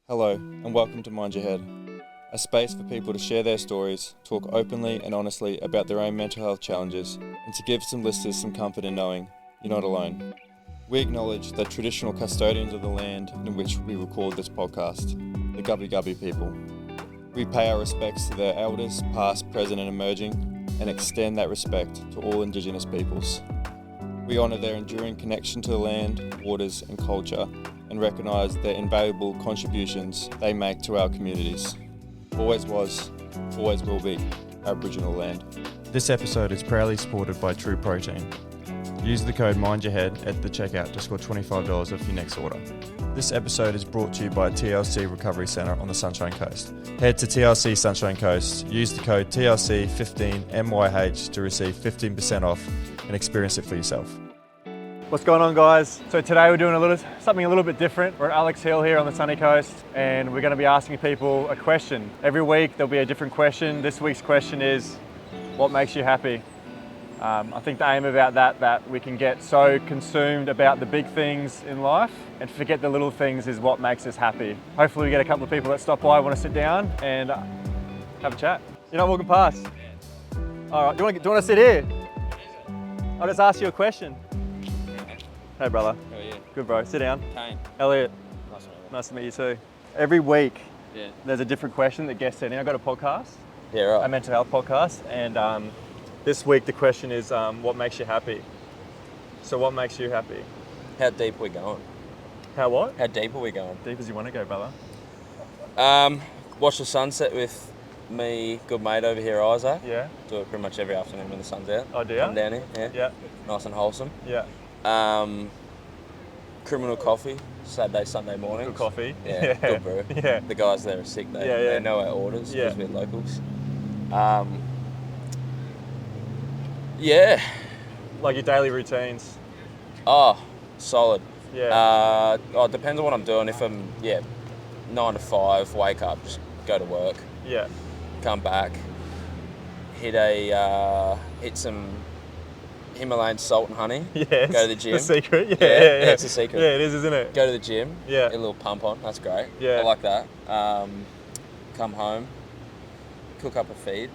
Hello, and welcome to Mind Your Head, a space for people to share their stories, talk openly and honestly about their own mental health challenges, and to give some listeners some comfort in knowing you're not alone. We acknowledge the traditional custodians of the land in which we record this podcast, the Gubbi Gubbi people. We pay our respects to their elders, past, present and emerging, and extend that respect to all Indigenous peoples. We honour their enduring connection to the land, waters and culture, and recognise their invaluable contributions they make to our communities. Always was, always will be Aboriginal land. This episode is proudly supported by True Protein. Use the code MINDYOURHEAD at the checkout to score $25 off your next order. This episode is brought to you by TLC Recovery Centre on the Sunshine Coast. Head to TLC Sunshine Coast, use the code TLC15MYH to receive 15% off and experience it for yourself. What's going on, guys? So today we're doing something a little bit different. We're at Alex Hill here on the sunny coast, and we're going to be asking people a question. Every week there'll be a different question. This week's question is, what makes you happy? I think the aim about that we can get so consumed about the big things in life and forget the little things is what makes us happy. Hopefully we get a couple of people that stop by, want to sit down and have a chat. You're not walking past? All right, do you want to sit here? I'll just ask you a question. Hey brother. How are you? Good bro, sit down. Kane. Elliot. Nice to meet you too. Every week Yeah. there's a different question that gets sent in. I've got a podcast, Yeah, right. a mental health podcast, and this week the question is what makes you happy? So what makes you happy? How deep are we going? How what? How deep are we going? Deep as you want to go, brother. Watch the sunset with me, good mate over here, Isaac. Yeah. Do it pretty much every afternoon when the sun's out. Oh, do ya? Come down here, yeah. Yeah. Nice and wholesome. Yeah. Criminal coffee, Saturday, Sunday mornings. Good coffee. Yeah, good brew. Yeah. The guys there are sick. They know our orders because we're locals. Yeah. Like your daily routines. Oh, solid. Yeah. It depends on what I'm doing. If I'm 9 to 5, wake up, just go to work, Yeah. come back, hit some Himalayan salt and honey. Yes. Go to the gym. The secret. Yeah. It's a secret. Yeah, it is, isn't it? Go to the gym. Yeah. Get a little pump on. That's great. Yeah. I like that. Come home, cook up a feed,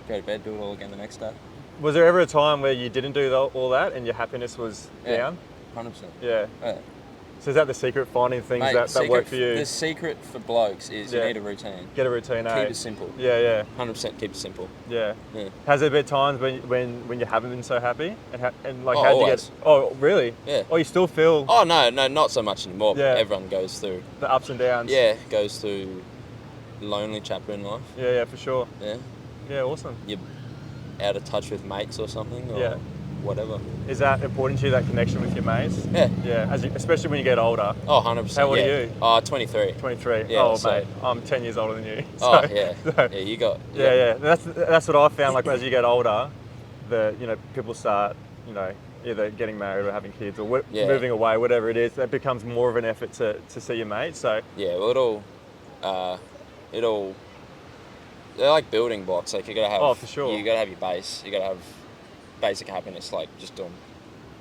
go to bed, do it all again the next day. Was there ever a time where you didn't do all that and your happiness was down? 100%. Yeah. Yeah. So is that the secret, finding things Mate, that work for you? The secret for blokes is you need a routine. Get a routine, eh? Keep it simple. Yeah. 100% keep it simple. Yeah. Yeah. Has there been times when you haven't been so happy? And like, Oh, how did you always. get... Oh, really? Yeah. Oh, you still feel Oh, no, not so much anymore. Yeah. But everyone goes through. the ups and downs? Yeah, goes through lonely chapter in life. Yeah, for sure. Yeah. Yeah, awesome. You're out of touch with mates or something or Yeah. whatever. Is that important to you, that connection with your mates? Yeah. Yeah, especially when you get older. Oh, 100%. How old yeah. are you? 23. 23. Yeah, oh, so- mate, I'm 10 years older than you. Oh, So- yeah. so- Yeah, you got... Yeah. That's what I found. Like as you get older, people start, either getting married or having kids or moving away, whatever it is. That becomes more of an effort to see your mates. So Yeah, well, they're like building blocks. Like you gotta have... Oh, for sure. You gotta have your base. You gotta have basic happiness, like just doing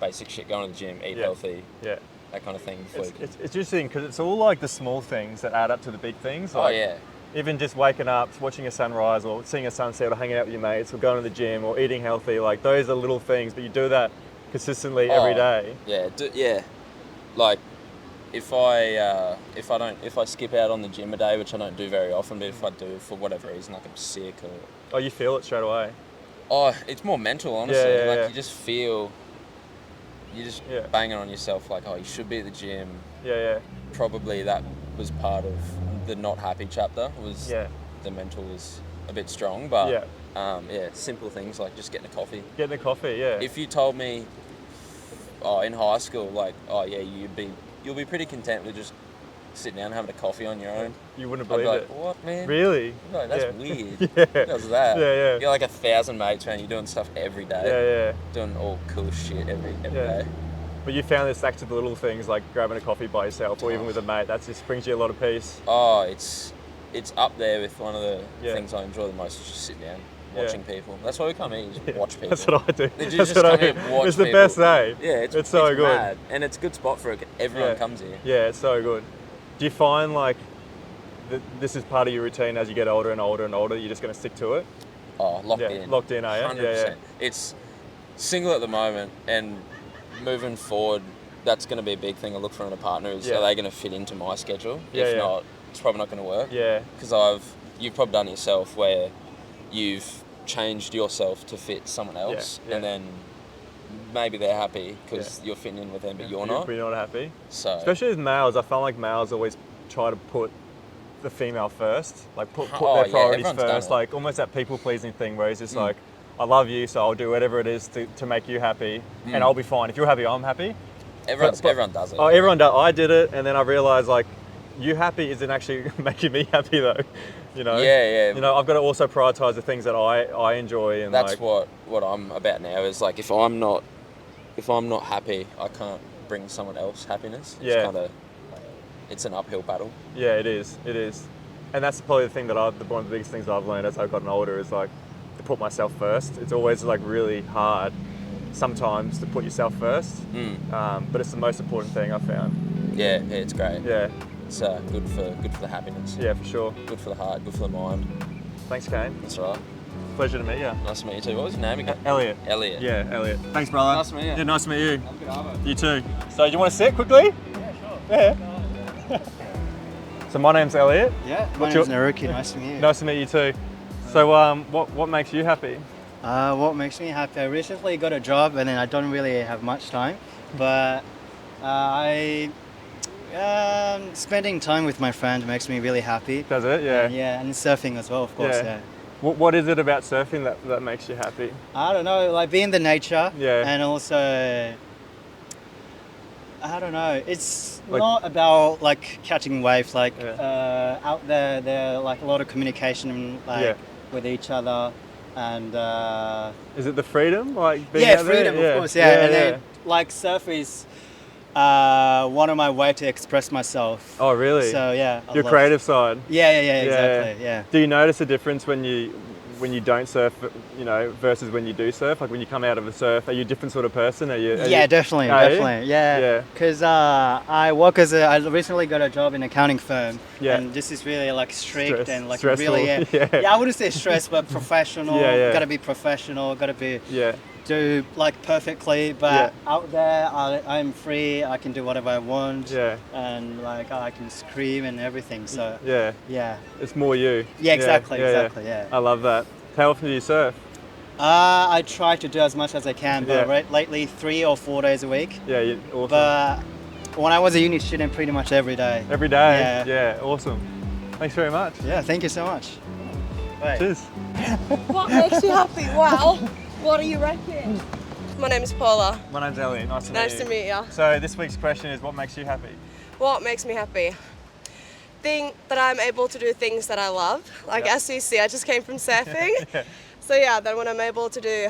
basic shit, going to the gym, eat healthy, yeah, that kind of thing. before you can- it's interesting because it's all like the small things that add up to the big things. Oh, Like, yeah. Even just waking up, watching a sunrise, or seeing a sunset, or hanging out with your mates, or going to the gym, or eating healthy. Like those are little things, but you do that consistently every day. Yeah. Like if I skip out on the gym a day, which I don't do very often, but if I do for whatever reason, like I'm sick or Oh, you feel it straight away. it's more mental, honestly. Yeah. You just feel you're just banging on yourself like, oh, you should be at the gym. Yeah. Probably that was part of the not happy chapter. Was the mental was a bit strong, but simple things like just getting a coffee. Getting a coffee, yeah. If you told me, in high school, like, you'll be pretty content with just sitting down and having a coffee on your own. You wouldn't I'd be believe like, it. what, man? Really? No, that's weird. Yeah. Who does that? Yeah. You're like 1,000 mates, man. You're doing stuff every day. Yeah. Doing all cool shit every day. But you found this back to the little things like grabbing a coffee by yourself or even with a mate. That just brings you a lot of peace. Oh, it's up there with one of the things I enjoy the most, is just sitting down, watching people. That's why we come here, just watch people. That's what I do. Did you That's just what I come here do. and watch It's the people? best day. Yeah, it's so good. Mad. And it's a good spot for it. Everyone comes here. Yeah, it's so good. Do you find like this is part of your routine as you get older and older and older, you're just going to stick to it? Oh, locked in. Locked in, are you? 100%. Yeah. It's single at the moment, and moving forward, that's going to be a big thing I look for in a partner is, are they going to fit into my schedule? If not, it's probably not going to work. Yeah. Because you've probably done it yourself where you've changed yourself to fit someone else, and then maybe they're happy because you're fitting in with them, but you're not. You're not happy. So, especially with males, I find like males always try to put the female first, like put their priorities first, like almost that people-pleasing thing where he's just like, I love you, so I'll do whatever it is to make you happy, and I'll be fine. If you're happy, I'm happy. Everyone does it. Oh, everyone does. I did it, and then I realised like, you happy isn't actually making me happy though. You know. Yeah. You know, I've got to also prioritise the things that I enjoy, and that's what I'm about now. Is like if I'm not happy, I can't bring someone else happiness. It's it's an uphill battle. Yeah, it is. And that's probably the thing that one of the biggest things I've learned as I've gotten older is like to put myself first. It's always like really hard sometimes to put yourself first, but it's the most important thing I've found. Yeah, it's great. Yeah, it's good for the happiness. Yeah, for sure. Good for the heart, good for the mind. Thanks, Kane. That's all right. Pleasure to meet you. Nice to meet you too. What was your name again? Elliot. Elliot. Yeah, Elliot. Thanks, brother. Nice to meet you. Yeah, nice to meet you. Have a good Arvo. You too. So, do you want to sit quickly? Yeah, sure. Yeah. So my name's Elliot. Yeah, my name's Naruki. Nice to meet you. Nice to meet you too. So, what makes you happy? What makes me happy? I recently got a job, and then I don't really have much time, but spending time with my friend makes me really happy. Does it? Yeah. And surfing as well, of course. Yeah. What is it about surfing that makes you happy? I don't know, like being in the nature. Yeah. And also, I don't know. It's like, not about like catching waves. Like out there like a lot of communication, with each other, and. Is it the freedom, like being out freedom, there? of course. Yeah. And then like surf is one of my way to express myself. Oh, really? So yeah. Your creative side. Yeah, exactly. Yeah. Do you notice a difference when you don't surf, versus when you do surf? Like when you come out of the surf, are you a different sort of person? Definitely. Yeah. Because I recently got a job in an accounting firm, and this is really like strict and like stressful. Really. I wouldn't say stress, but professional. Got to be professional. Got to be. Do like perfectly, but out there I'm free. I can do whatever I want. And like I can scream and everything. So it's more you. Exactly. I love that. How often do you surf? I try to do as much as I can, but lately 3 or 4 days a week. Yeah, awesome. But when I was a uni student, pretty much every day. Every day. Yeah, awesome. Thanks very much. Yeah, thank you so much. Bye. Cheers. What makes you happy? Wow. What do you reckon? My name is Paula. My name's Ellie. Nice to meet you. Nice to meet you. So this week's question is, what makes you happy? What makes me happy? Think that I'm able to do things that I love. Like as you see, I just came from surfing. So then when I'm able to do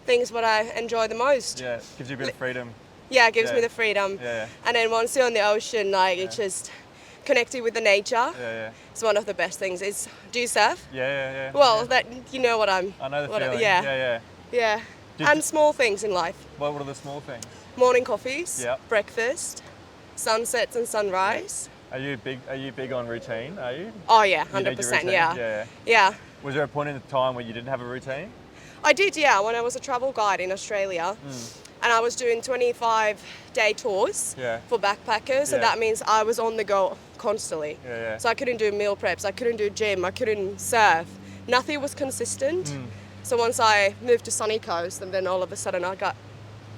things what I enjoy the most. Yeah, gives you a bit of freedom. Yeah, it gives me the freedom. Yeah. And then once you're on the ocean, like it's just connecting with the nature. It's one of the best things. Do you surf? Yeah. Well, that you know what I'm. I know the feeling. Yeah. And small things in life. What are the small things? Morning coffees. Breakfast. Sunsets and sunrise. Are you big on routine? Are you? Oh yeah, 100%. Yeah. Was there a point in the time where you didn't have a routine? I did, when I was a travel guide in Australia. And I was doing 25-day tours for backpackers, and that means I was on the go constantly. So I couldn't do meal preps, I couldn't do gym, I couldn't surf. Nothing was consistent. So once I moved to Sunny Coast, and then all of a sudden I got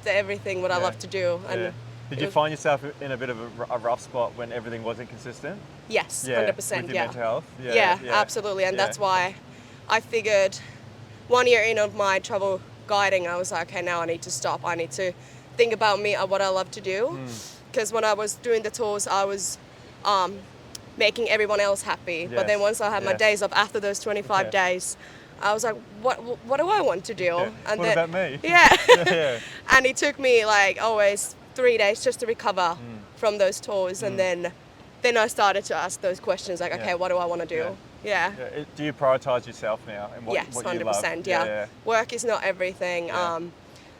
everything what I love to do. And did you find yourself in a bit of a rough spot when everything wasn't consistent? Yes, 100%. With your mental health? Yeah, absolutely. And that's why I figured 1 year in of my travel guiding, I was like, okay, now I need to stop. I need to think about me and what I love to do. Because when I was doing the tours, I was making everyone else happy. But then once I had my days off after those 25 days, I was like, what do I want to do? And what about me? And it took me like always 3 days just to recover from those tours. And then I started to ask those questions like, okay, what do I want to do? Do you prioritise yourself now and what you love? 100%. Work is not everything.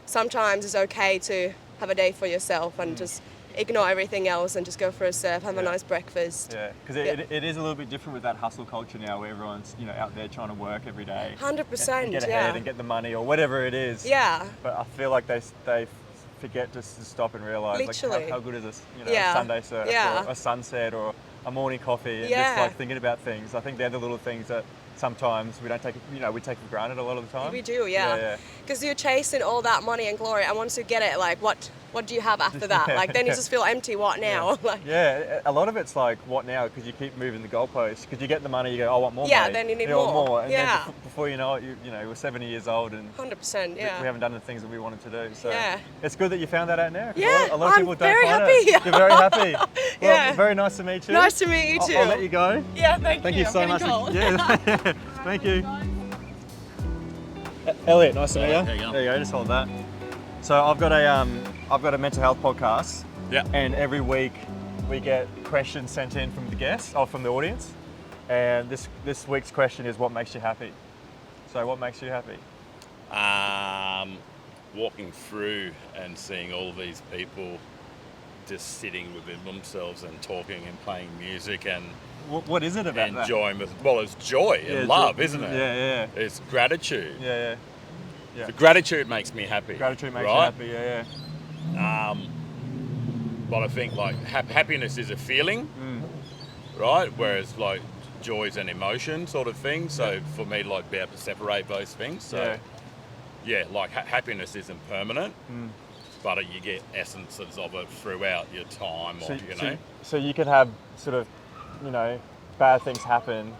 Sometimes it's okay to have a day for yourself and just ignore everything else and just go for a surf, have a nice breakfast. Yeah, because it is a little bit different with that hustle culture now, where everyone's out there trying to work every day. 100%. And get ahead and get the money or whatever it is. Yeah. But I feel like they forget to stop and realise like how good is this, a Sunday surf or a sunset or a morning coffee, and just like thinking about things. I think they're the little things that sometimes we don't take, we take for granted a lot of the time. We do, yeah. Because you're chasing all that money and glory, and once you get it, like what do you have after that? Like then you just feel empty. What now? A lot of it's like what now, because you keep moving the goalposts. Because you get the money, you go, I want more money. Yeah, then you need more. And then before you know it, we're 70 years old and 100%. Yeah. We haven't done the things that we wanted to do. So it's good that you found that out now. Yeah, a lot of people don't very find happy. it. You're very happy. Well, very nice to meet you. Nice to meet you too. I'll let you go. Yeah, thank you. You so I'm much. cold. Thank you. Elliot, nice to meet you. There you go. There you go. Just hold that. So I've got a mental health podcast. Yeah. And every week we get questions sent in from the guests or from the audience. And this week's question is, what makes you happy? So what makes you happy? Walking through and seeing all of these people just sitting within themselves and talking and playing music and what is it about enjoying that? Well, it's joy and love, isn't it? Yeah. It's gratitude. Yeah. So gratitude makes me happy. Gratitude makes right? you happy, yeah. But I think like happiness is a feeling, right? Whereas like joy is an emotion sort of thing. So for me, like be able to separate those things. So like happiness isn't permanent, but you get essences of it throughout your time. So you can have sort of, bad things happen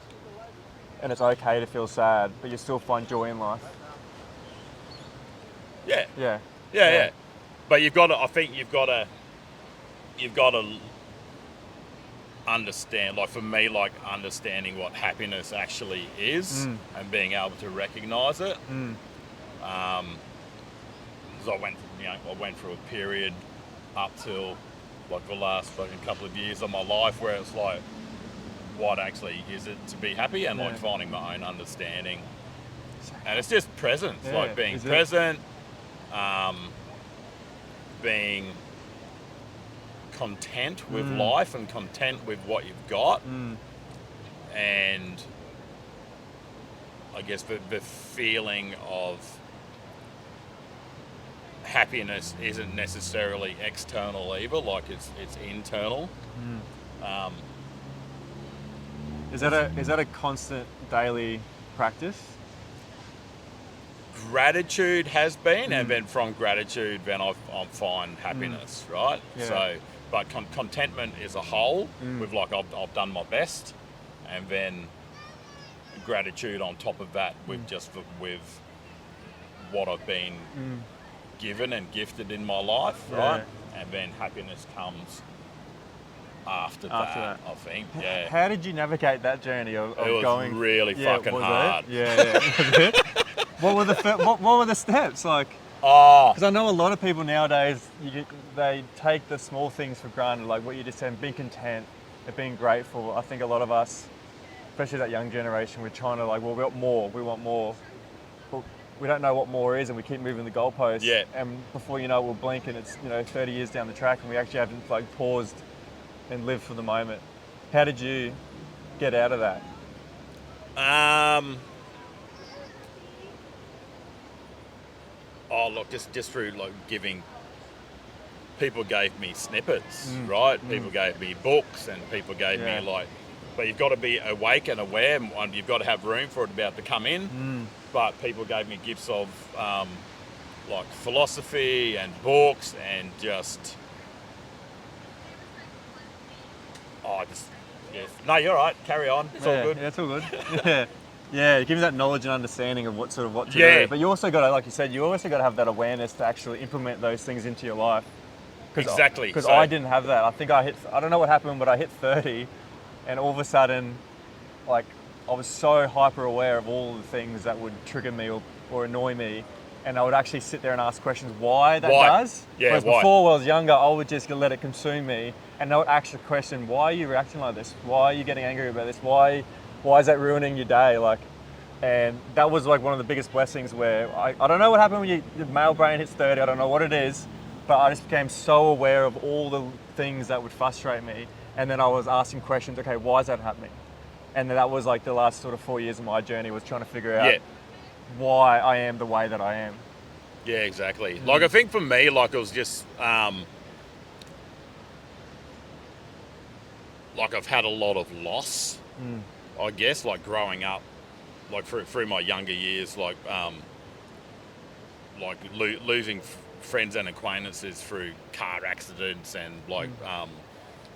and it's okay to feel sad, but you still find joy in life. Yeah. But I think you've got to understand, like for me, like understanding what happiness actually is and being able to recognize it. Because I went through a period up till like the last fucking couple of years of my life where it's like, what actually is it to be happy, and like finding my own understanding. And it's just presence, like being present, being content with life and content with what you've got. And I guess the feeling of happiness isn't necessarily external either, like it's internal. Is that a constant daily practice? Gratitude has been, and then from gratitude, then I find happiness, right? Yeah. So, but contentment is a whole with like I've done my best, and then gratitude on top of that with with what I've been given and gifted in my life, right? And then happiness comes after that, I think. Yeah. How did you navigate that journey of it was going? Really fucking hard. Yeah. What were the steps like? Because I know a lot of people nowadays, they take the small things for granted, like what you just said, being content and being grateful. I think a lot of us, especially that young generation, we're trying to like, well, we want more. But we don't know what more is, and we keep moving the goalposts. Yeah. And before you know it, we'll blink and it's 30 years down the track, and we actually haven't like paused and lived for the moment. How did you get out of that? Look, just through like people gave me snippets, right? People gave me books, and people gave me like, but you've got to be awake and aware, and you've got to have room for it to be able to come in. But people gave me gifts of like philosophy and books, and just no, you're right. Carry on. It's all good. Yeah, it's all good. Yeah, give me that knowledge and understanding of what to do. But you also got to, like you said, have that awareness to actually implement those things into your life. Exactly. Because I didn't have that. I think I don't know what happened, but I hit 30, and all of a sudden, like, I was so hyper aware of all the things that would trigger me or annoy me, and I would actually sit there and ask questions why that does. Yeah, whereas before, when I was younger, I would just let it consume me, and I would actually question, why are you reacting like this? Why are you getting angry about this? Why is that ruining your day? Like, and that was like one of the biggest blessings where I don't know what happened when your male brain hits 30. I don't know what it is, but I just became so aware of all the things that would frustrate me. And then I was asking questions, okay, why is that happening? And then that was like the last sort of 4 years of my journey, was trying to figure out why I am the way that I am. Yeah, exactly. Like, I think for me, like, it was just, like, I've had a lot of loss, I guess, like, growing up, like, through my younger years, like losing friends and acquaintances through car accidents and, like,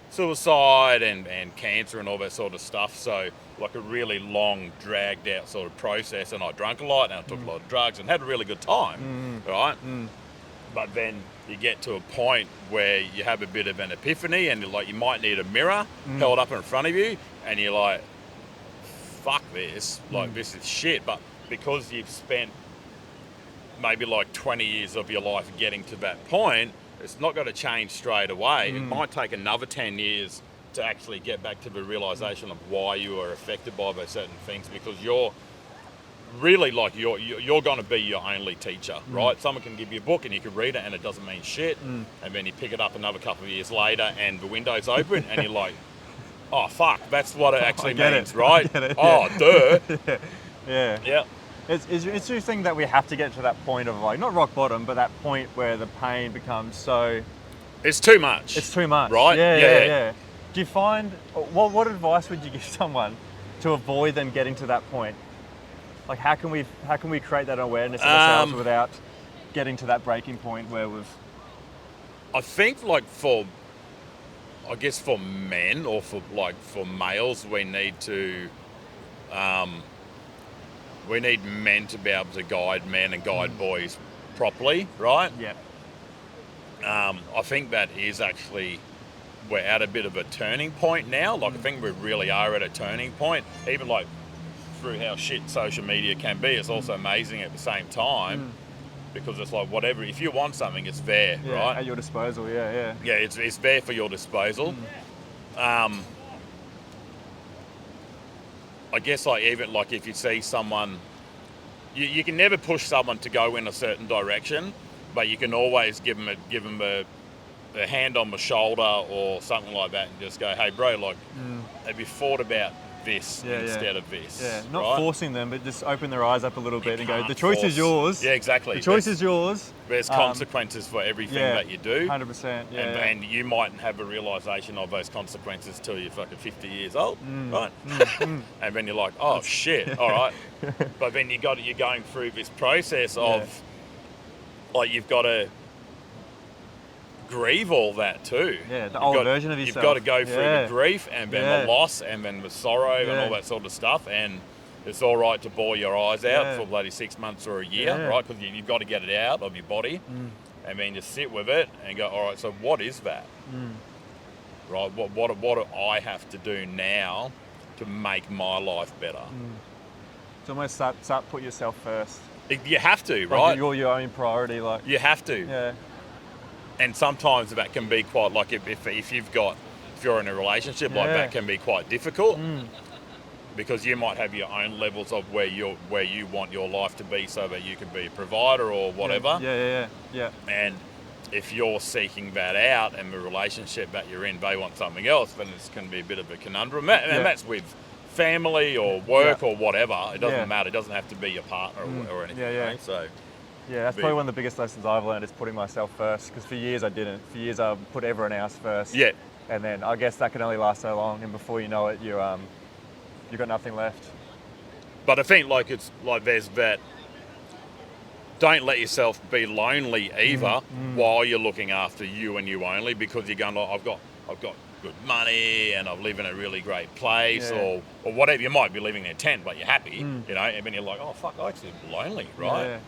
suicide and cancer and all that sort of stuff. So, like, a really long, dragged out sort of process, and I drank a lot and I took a lot of drugs and had a really good time, right? But then you get to a point where you have a bit of an epiphany, and like, you might need a mirror held up in front of you, and you're like, fuck this, like, this is shit. But because you've spent maybe like 20 years of your life getting to that point, it's not going to change straight away. It might take another 10 years to actually get back to the realization of why you are affected by those certain things, because you're really, like, you're going to be your only teacher, right? Someone can give you a book and you can read it and it doesn't mean shit, and then you pick it up another couple of years later and the window's open and you're like, oh fuck, that's what it actually means, right? Oh, duh. Yeah. It's interesting that we have to get to that point of, like, not rock bottom, but that point where the pain becomes so... It's too much. It's too much. Right? Yeah. Do you find... What advice would you give someone to avoid them getting to that point? Like, how can we create that awareness of ourselves without getting to that breaking point where we've... I think, like, for men, or for males, we need to... we need men to be able to guide men and guide boys properly, right? Yeah. I think that is actually, we're at a bit of a turning point now. Like, I think we really are at a turning point. Even, like, through how shit social media can be, it's also amazing at the same time, because it's like, whatever, if you want something, it's there, right? At your disposal, yeah. Yeah, it's there for your disposal. I guess, like, even like if you see someone, you can never push someone to go in a certain direction, but you can always give them a hand on the shoulder or something like that, and just go, hey bro, like, have you thought about this instead of this? Yeah, not right? forcing them, but just open their eyes up a little bit and go, the choice is yours. Yeah, exactly. The choice is yours. There's consequences for everything that you do. 100%. Yeah. And you mightn't have a realisation of those consequences till you're fucking 50 years old, right? And then you're like, oh shit, all right. But then you're going through this process of, like, you've got to grieve all that too. Yeah, the old version of yourself. You've got to go through the grief and then the loss and then the sorrow and all that sort of stuff. And it's all right to bawl your eyes out for bloody 6 months or a year, right? Because you've got to get it out of your body, and then just sit with it and go, all right, so what is that? Right? What do I have to do now to make my life better? It's almost start put yourself first. You have to, like, right? You're your own priority, like. You have to. Yeah. And sometimes that can be quite, like, if you're in a relationship, like, that can be quite difficult, because you might have your own levels of where you want your life to be, so that you can be a provider or whatever. Yeah. And if you're seeking that out, and the relationship that you're in, they want something else, then it's going to be a bit of a conundrum. And that's with family or work or whatever. It doesn't matter. It doesn't have to be your partner or anything. Right? So. Yeah, that's probably one of the biggest lessons I've learned, is putting myself first, because for years I didn't. For years I put everyone else first. Yeah. And then I guess that can only last so long, and before you know it, you've got nothing left. But I think, like, it's like there's that, don't let yourself be lonely either while you're looking after you and you only, because you're going, like, I've got good money and I live in a really great place, or whatever. You might be living in a tent, but you're happy, you know, and then you're like, oh fuck, I actually lonely, right? Yeah.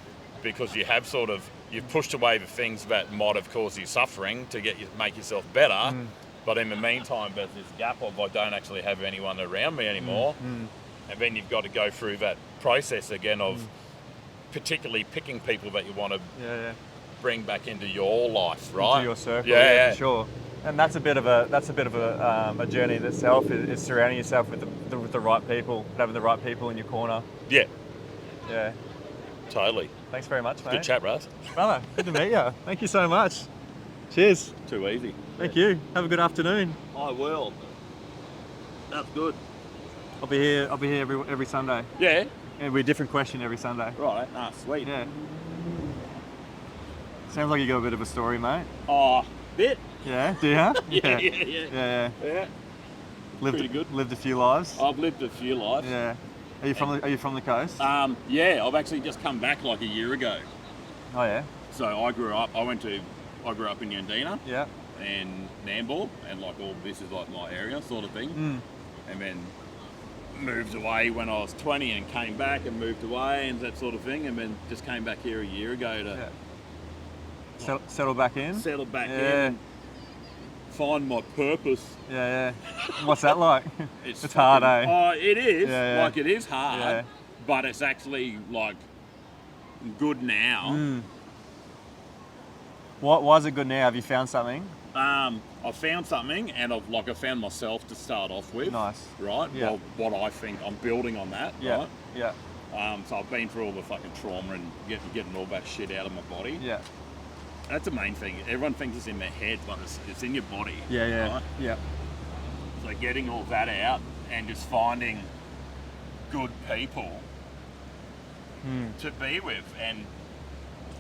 Because you have you've pushed away the things that might have caused you suffering to make yourself better. But in the meantime, there's this gap of, I don't actually have anyone around me anymore. And then you've got to go through that process again of particularly picking people that you want to bring back into your life, right? Into your circle, for sure. And that's a bit of a journey in itself, is surrounding yourself with the right people, having the right people in your corner. Yeah. Yeah. Totally. Thanks very much, mate. Good chat, Russ. Brother, good to meet you. Thank you so much. Cheers. Too easy. Thank you. Have a good afternoon. I will. That's good. I'll be here every Sunday. Yeah. It'll be a different question every Sunday. Right. Ah, sweet. Yeah. Sounds like you got a bit of a story, mate. Oh, bit. Yeah. Do you? Yeah. Pretty good. Lived a few lives. I've lived a few lives. Yeah. Are you from the coast? Yeah. I've actually just come back like a year ago. Oh yeah. So I grew up in Yandina. Yeah. And Nambour, and like all this is like my area sort of thing. And then moved away when I was 20 and came back and moved away and that sort of thing, and then just came back here a year ago to settle back in. Settle back in and find my purpose. Yeah. What's that like? It's hard, eh? Oh, it is. Yeah. Like it is hard, but it's actually like good now. Why is it good now? Have you found something? I found something, and I found myself to start off with. Nice. Right. Yeah. Well, what I think I'm building on that. Yeah. Right. Yeah. So I've been through all the fucking trauma and getting all that shit out of my body. Yeah. That's the main thing. Everyone thinks it's in their head, but it's in your body. Yeah. Right? Yeah. So getting all that out and just finding good people to be with, and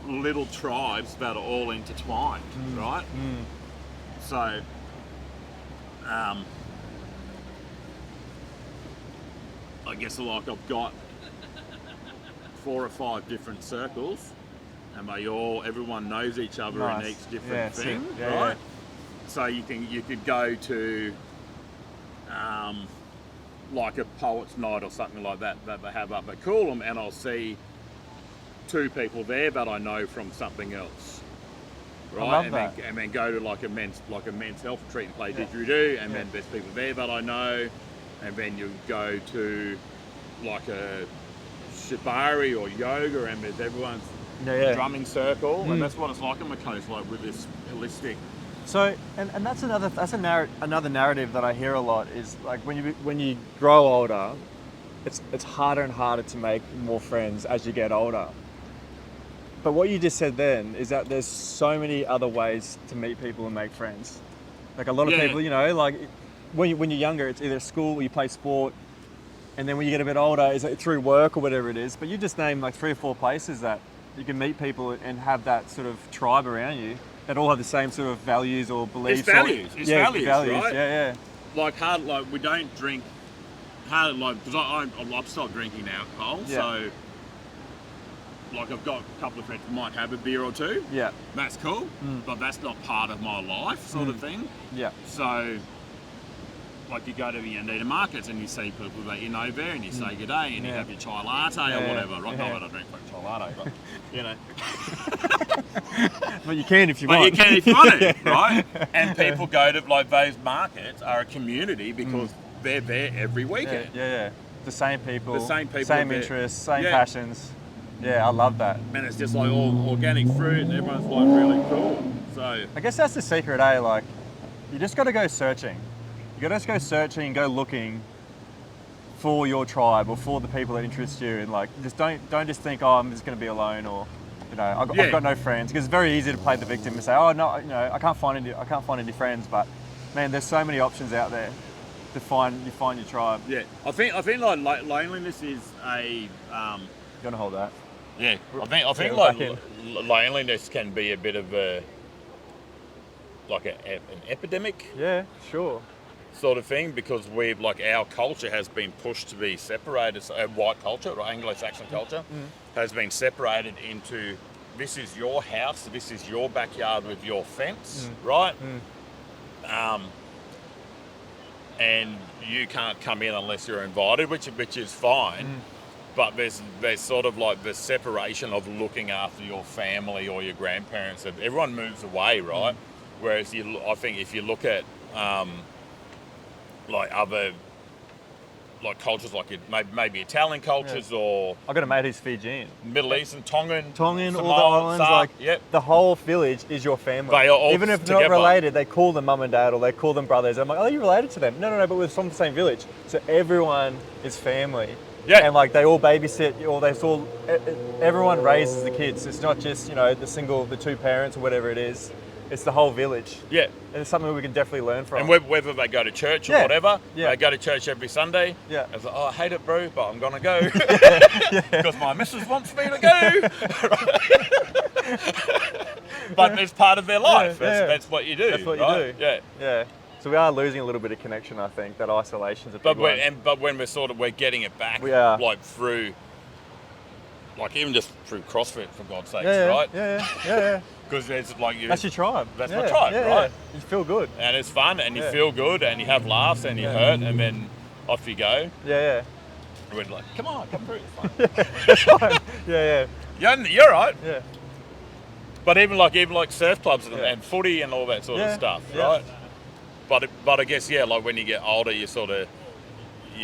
little tribes that are all intertwined, right? So, I guess like I've got 4 or 5 different circles, and everyone knows each other in each different thing, right? So you could go to like a poet's night or something like that they have up at Coolum, and I'll see 2 people there that I know from something else, right? I love that. And then go to like a men's health retreat and play didgeridoo, and then there's people there that I know, and then you go to like a shibari or yoga, and there's everyone's drumming circle, and that's what it's like on the coast, like with this holistic. So, and that's another narrative that I hear a lot is like when you grow older, it's harder and harder to make more friends as you get older. But what you just said then is that there's so many other ways to meet people and make friends. Like a lot of people, you know, like when you're younger, it's either school or you play sport, and then when you get a bit older, is it through work or whatever it is. But you just name like 3 or 4 places that you can meet people and have that sort of tribe around you that all have the same sort of values or beliefs. It's values, right? Yeah. Like we don't drink because I've stopped drinking alcohol, so like I've got a couple of friends who might have a beer or 2. Yeah. That's cool, but that's not part of my life sort of thing. Yeah. So like you go to the Yandina markets and you see people that you know there and you say good day and you have your chai latte or whatever. Right? Not that I drink chai latte, but you know. But you can if you want. But you can if you want to, right? And people go to like those markets are a community because they're there every weekend. Yeah. The same people, same there. interests, same passions. Yeah, I love that. And it's just like all organic fruit and everyone's like really cool. So I guess that's the secret, eh? Like you just got to go searching. You got to just go searching, go looking for your tribe or for the people that interest you, and like just don't just think, oh, I'm just going to be alone, or you know, I've got no friends, because it's very easy to play the victim and say, oh no, you know, I can't find any friends. But man, there's so many options out there to find your tribe. Yeah, I think like loneliness is a. You want to hold that? Yeah, I think like loneliness can be a bit of an epidemic. Yeah, sure. Sort of thing, because we've like our culture has been pushed to be separated. So white culture or Anglo-Saxon culture has been separated into this is your house, this is your backyard with your fence, right? And you can't come in unless you're invited, which is fine. But there's sort of like the separation of looking after your family or your grandparents. Everyone moves away, right? Whereas I think if you look at like other like cultures, like maybe Italian cultures or I got a mate who's Fijian, Middle Eastern, Tongan, all the islands, like the whole village is your family. They are all even if they're not related, they call them mum and dad or they call them brothers. I'm like, oh, you're related to them? No, but we're from the same village, so everyone is family. Yeah, and like they all babysit, or everyone raises the kids. It's not just the 2 parents or whatever it is. It's the whole village. Yeah. And it's something we can definitely learn from. And whether they go to church or whatever, they go to church every Sunday. Yeah. It's like, oh, I hate it, bro, but I'm going to go. Because my missus wants me to go. But it's part of their life. That's what you do. That's what right? you do. Yeah. Yeah. So we are losing a little bit of connection, I think. That isolation's a big one. But when we're getting it back, we are. like through, like even just through CrossFit, for God's sakes, yeah, right? Yeah. Because there's like that's your tribe. That's my tribe, right? Yeah. You feel good. And it's fun, and you feel good, and you have laughs, and you hurt, and then off you go. Yeah. And we're like, come through, it's fine. That's fine. Yeah. You're right. Yeah. But even like surf clubs and footy and all that sort of stuff, right? But I guess like when you get older, you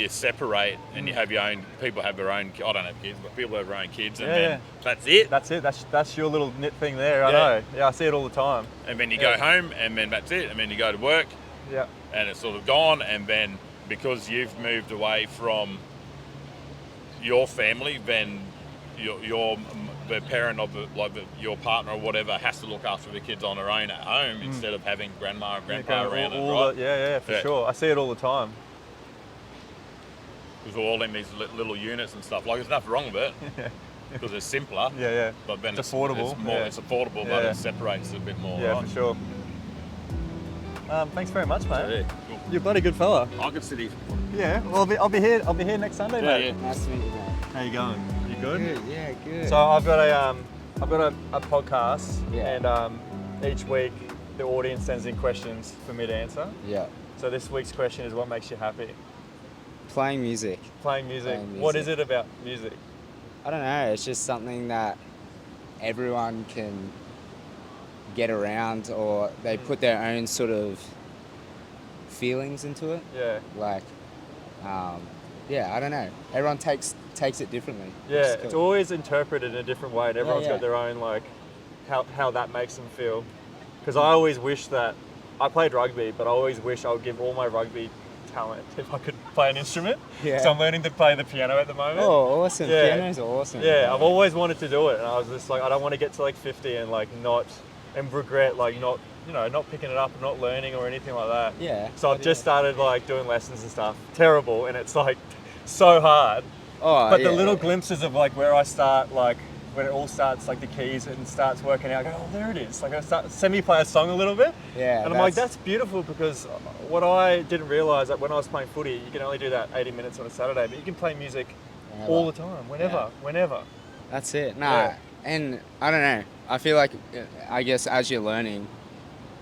separate and you have your own. People have their own. I don't have kids, but people have their own kids, and then that's it. That's it. That's your little knit thing there. I know. Yeah, I see it all the time. And then you go home, and then that's it. And then you go to work. Yeah. And it's sort of gone. And then because you've moved away from your family, then the parent of your partner or whatever has to look after the kids on their own at home instead of having grandma and grandpa around it, right? For sure. I see it all the time. Because we're all in these little units and stuff. Like, there's nothing wrong with it. Because it's simpler. Yeah. But then it's affordable. It's more. It's affordable, but it separates a bit more. Yeah, right? for sure. Thanks very much, mate. Yeah, cool. You're a bloody good fella. I could sit here. Yeah. Well, I'll be here next Sunday, mate. Yeah. Nice to meet you, mate. How you going? You good? Good. Yeah, good. So I've got a podcast, and each week the audience sends in questions for me to answer. Yeah. So this week's question is, what makes you happy? Playing music. Playing music. What is it about music? I don't know. It's just something that everyone can get around, or they put their own sort of feelings into it. Yeah. Like, I don't know. Everyone takes it differently. Yeah, it's always interpreted in a different way, and everyone's got their own, like, how that makes them feel. Because I always wish that, I played rugby, but I always wish I would give all my rugby talent if I could play an instrument. Yeah. So I'm learning to play the piano at the moment. Oh, awesome. Yeah. Piano's awesome. Yeah, I've always wanted to do it, and I was just like, I don't want to get to like 50 and like regret like not picking it up and not learning or anything like that. Yeah. So I've just started like doing lessons and stuff. Terrible, and it's like so hard. Oh, but the little glimpses of like where I start, like when it all starts, like the keys and starts working out, I go, oh, there it is. Like I start semi-play a song a little bit. Yeah. And I'm like, that's beautiful, because what I didn't realise, that when I was playing footy, you can only do that 80 minutes on a Saturday, but you can play music all the time, whenever. That's it. And I don't know. I feel like, I guess as you're learning,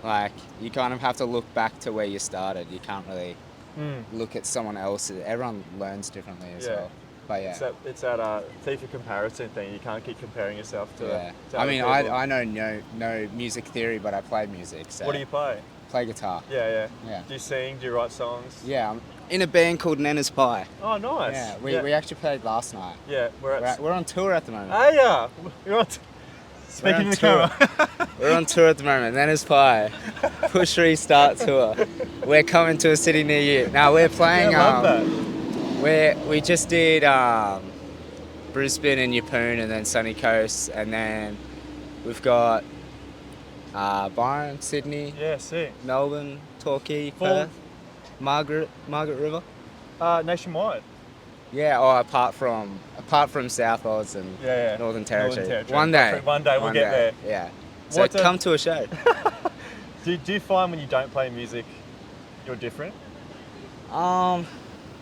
like you kind of have to look back to where you started. You can't really look at someone else's. Everyone learns differently as well. But it's that thief of comparison thing. You can't keep comparing yourself to. Yeah. To I mean, people. I know no music theory, but I play music. So what do you play? Play guitar. Yeah. Do you sing? Do you write songs? Yeah, I'm in a band called Nenna's Pie. Oh, nice. Yeah, we actually played last night. Yeah, we're on tour at the moment. Oh yeah, you're on. Speaking to the camera. We're on tour at the moment. Nenna's Pie, Push Restart tour. We're coming to a city near you. Now we're playing. Yeah, I love that. We just did Brisbane and Yeppoon, and then Sunny Coast, and then we've got Byron, Sydney, sick. Melbourne, Torquay, Perth, Margaret River. Nationwide. Yeah, apart from South Oz and Northern Territory. One day we'll get there. Yeah. So come to a show. Do you find when you don't play music, you're different?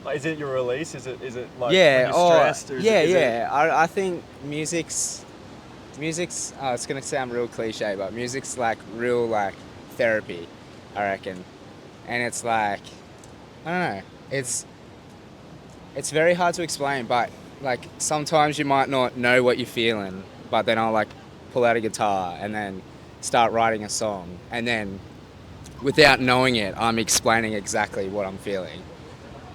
Like, is it your release? Is it like when you're stressed? Or is it... I think music's it's gonna sound real cliche, but music's like real like therapy, I reckon. And it's like, I don't know, it's very hard to explain, but like sometimes you might not know what you're feeling, but then I'll like pull out a guitar and then start writing a song, and then without knowing it, I'm explaining exactly what I'm feeling.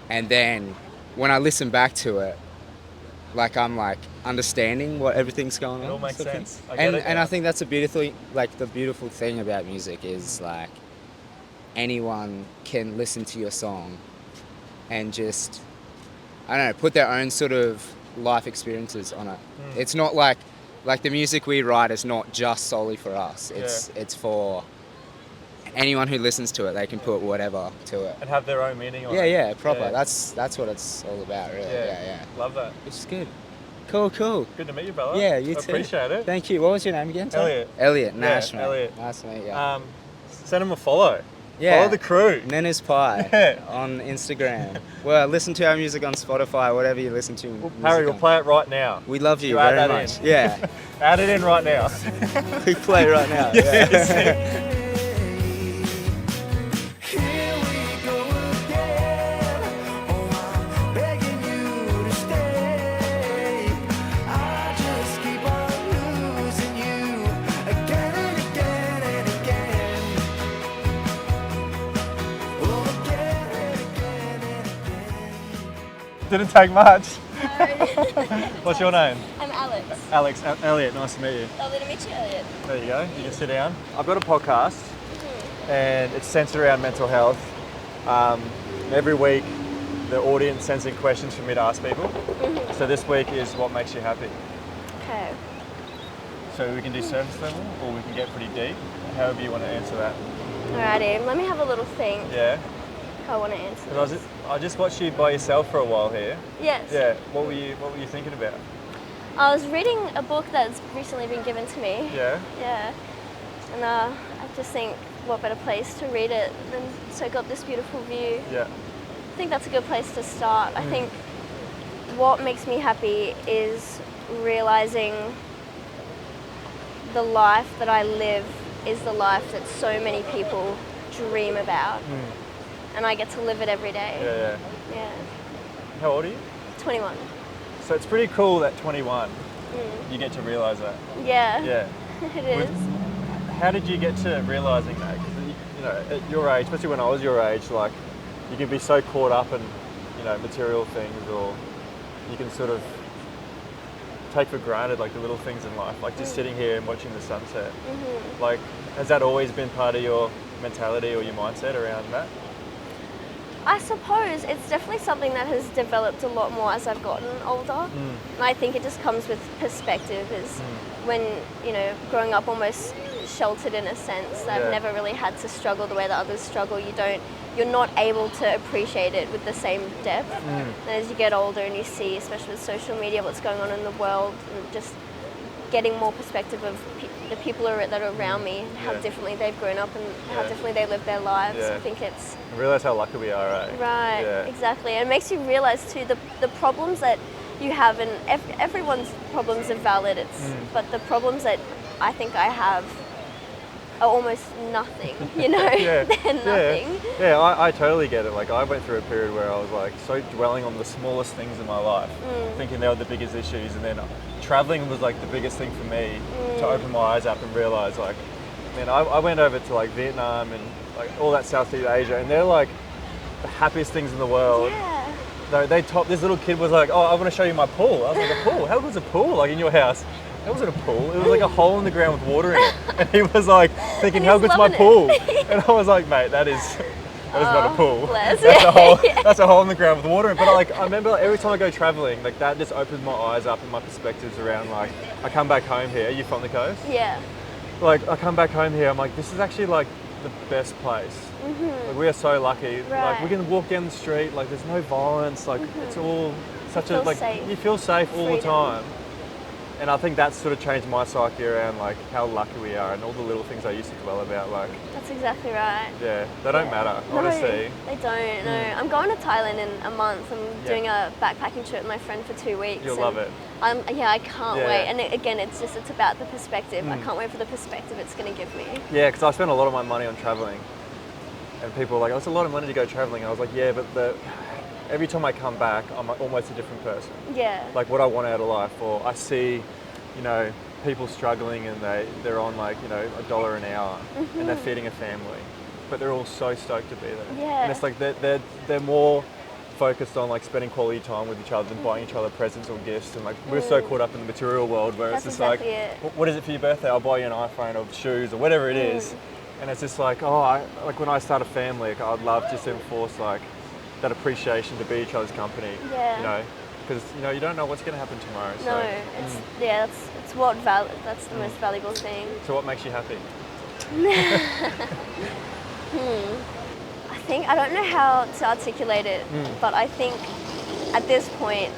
And then when I listen back to it, like I'm like understanding what everything's going on. It all makes sense. And I think that's the beautiful thing about music is like anyone can listen to your song and just, I don't know, put their own sort of life experiences on it. It's not like the music we write is not just solely for us. It's for anyone who listens to it, they can put whatever to it. And have their own meaning on it. Yeah, proper. Yeah. That's what it's all about, really. Yeah. Love that. Which is good. Cool. Good to meet you, brother. Yeah, you I too. Appreciate it. Thank you. What was your name again, Todd? Elliot. Nice, yeah, mate. Elliot. Nice to meet you. Send him a follow. Yeah. Follow the crew. Nena's Pie on Instagram. Well, listen to our music on Spotify, whatever you listen to. Harry, we'll play it right now. We love you add very that much. in. Yeah. Add it in right now. We play it right now. Yeah. Didn't take much. What's your name? I'm Alex. Alex. Elliot, nice to meet you. Lovely to meet you, Elliot. There you go. You can sit down. I've got a podcast, and it's centered around mental health. Every week, the audience sends in questions for me to ask people. So this week is what makes you happy. Okay. So we can do surface level, or we can get pretty deep. However you want to answer that. Alrighty, let me have a little think. Yeah. How I want to answer. Because I just watched you by yourself for a while here. Yes. Yeah. What were you thinking about? I was reading a book that's recently been given to me. Yeah. Yeah. And I just think, what better place to read it than soak up this beautiful view. Yeah. I think that's a good place to start. I think what makes me happy is realizing the life that I live is the life that so many people dream about. And I get to live it every day. Yeah. How old are you? 21. So it's pretty cool that 21, you get to realise that. Yeah. Yeah. It is. How did you get to realising that? Because, you know, at your age, especially when I was your age, like, you can be so caught up in, you know, material things, or you can sort of take for granted, like, the little things in life, like just sitting here and watching the sunset. Like, has that always been part of your mentality or your mindset around that? I suppose it's definitely something that has developed a lot more as I've gotten older. And I think it just comes with perspective, is when, you know, growing up almost sheltered in a sense, I've never really had to struggle the way that others struggle. You're not able to appreciate it with the same depth. And as you get older and you see, especially with social media, what's going on in the world, and just getting more perspective of the people that are around me, how differently they've grown up and how differently they live their lives. I think it's... I realise how lucky we are, right? Right, exactly. And it makes you realise too the problems that you have, and everyone's problems are valid, but the problems that I think I have are almost nothing, you know? They're nothing. Yeah, I totally get it. Like, I went through a period where I was like so dwelling on the smallest things in my life, thinking they were the biggest issues, and then traveling was like the biggest thing for me to open my eyes up and realise, like, man, I went over to like Vietnam and like all that Southeast Asia, and they're like the happiest things in the world. This little kid was like, oh, I want to show you my pool. I was like, a pool? How was a pool like in your house? That wasn't a pool. It was like a hole in the ground with water in it. And he was like thinking, how good's my pool? And I was like, mate, that is not a pool. That's a hole in the ground with water in it. But like, I remember like, every time I go traveling, like that just opens my eyes up and my perspectives around, like, I come back home here. Are you from the coast? Yeah. Like, I come back home here, I'm like, this is actually like the best place. Like, we are so lucky. Like, we can walk down the street, like there's no violence, like it's all such a, like, safe. you feel safe all the time. And I think that's sort of changed my psyche around like how lucky we are and all the little things I used to dwell about. Like, that's exactly right. Yeah, they don't matter, honestly. No, they don't. No, I'm going to Thailand in a month. I'm doing a backpacking trip with my friend for 2 weeks. You'll love it. I can't wait. And again, it's about the perspective. I can't wait for the perspective it's going to give me. Yeah, because I spent a lot of my money on traveling, and people were like, "Oh, it's a lot of money to go traveling." And I was like, "Yeah, but every time I come back, I'm almost a different person. Yeah. Like what I want out of life, or I see, you know, people struggling and they're on like, you know, $1 an hour and they're feeding a family, but they're all so stoked to be there. Yeah. And it's like they're more focused on like spending quality time with each other than buying each other presents or gifts, and like we're so caught up in the material world where it's just exactly like, what is it for your birthday? I'll buy you an iPhone or shoes or whatever it is. And it's just like, like when I start a family, like, I'd love just to enforce like that appreciation to be each other's company. Yeah. You know, because you know you don't know what's going to happen tomorrow. No, that's the most valuable thing. So what makes you happy? I don't know how to articulate it, but I think at this point,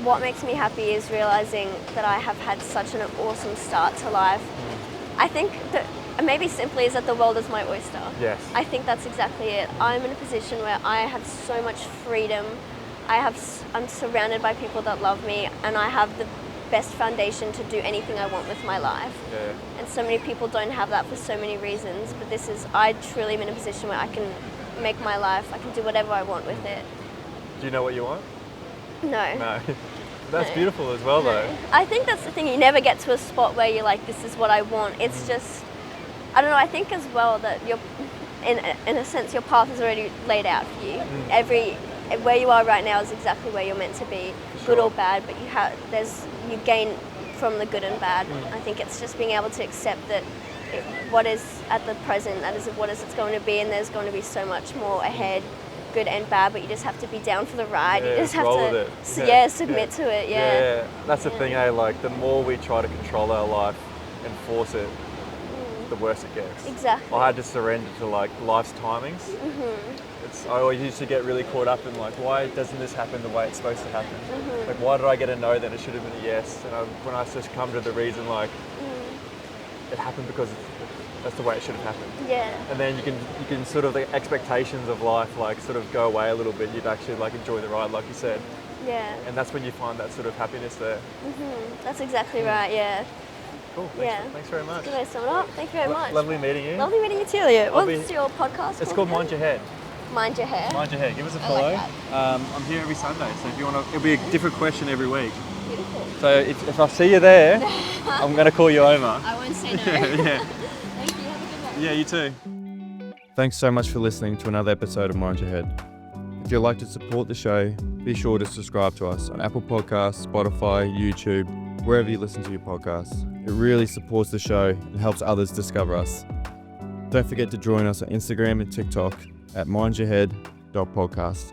what makes me happy is realizing that I have had such an awesome start to life. I think that maybe simply is that the world is my oyster. Yes. I think that's exactly it. I'm in a position where I have so much freedom. I'm surrounded by people that love me, and I have the best foundation to do anything I want with my life. Yeah. And so many people don't have that for so many reasons, but I truly am in a position where I can make my life, I can do whatever I want with it. Do you know what you want? No. No. That's beautiful as well, though. I think that's the thing, you never get to a spot where you're like, this is what I want. It's just, I don't know, I think as well that in a sense, your path is already laid out for you. Where you are right now is exactly where you're meant to be, good or bad, but you gain from the good and bad. I think it's just being able to accept that what is at the present, that is what it's going to be, and there's going to be so much more ahead, good and bad, but you just have to be down for the ride. Yeah, you just have roll to with it. submit to it. Yeah. That's the thing, like the more we try to control our life and force it, the worse it gets. Exactly. I had to surrender to like life's timings. I always used to get really caught up in like, why doesn't this happen the way it's supposed to happen? Like, why did I get a no then it should have been a yes? And when I just come to the reason, like, it happened because that's the way it should have happened. Yeah. And then you can sort of, the expectations of life like sort of go away a little bit. You'd actually like enjoy the ride, like you said. Yeah. And that's when you find that sort of happiness there. That's exactly right. Yeah. Cool. Thanks very much. Good to sum it up. Thank you very much. Lovely meeting you. Lovely meeting you too, Elliot. What's your podcast? It's called Mind Your Head. Mind Your Hair. Mind Your Hair. Give us a follow. Like I'm here every Sunday, so if you want to, it'll be a different question every week. Beautiful. So if I see you there, I'm going to call you over. I won't say no. Yeah. Thank you. Have a good one. Yeah, you too. Thanks so much for listening to another episode of Mind Your Head. If you'd like to support the show, be sure to subscribe to us on Apple Podcasts, Spotify, YouTube, wherever you listen to your podcasts. It really supports the show and helps others discover us. Don't forget to join us on Instagram and TikTok at mindyourhead.podcast.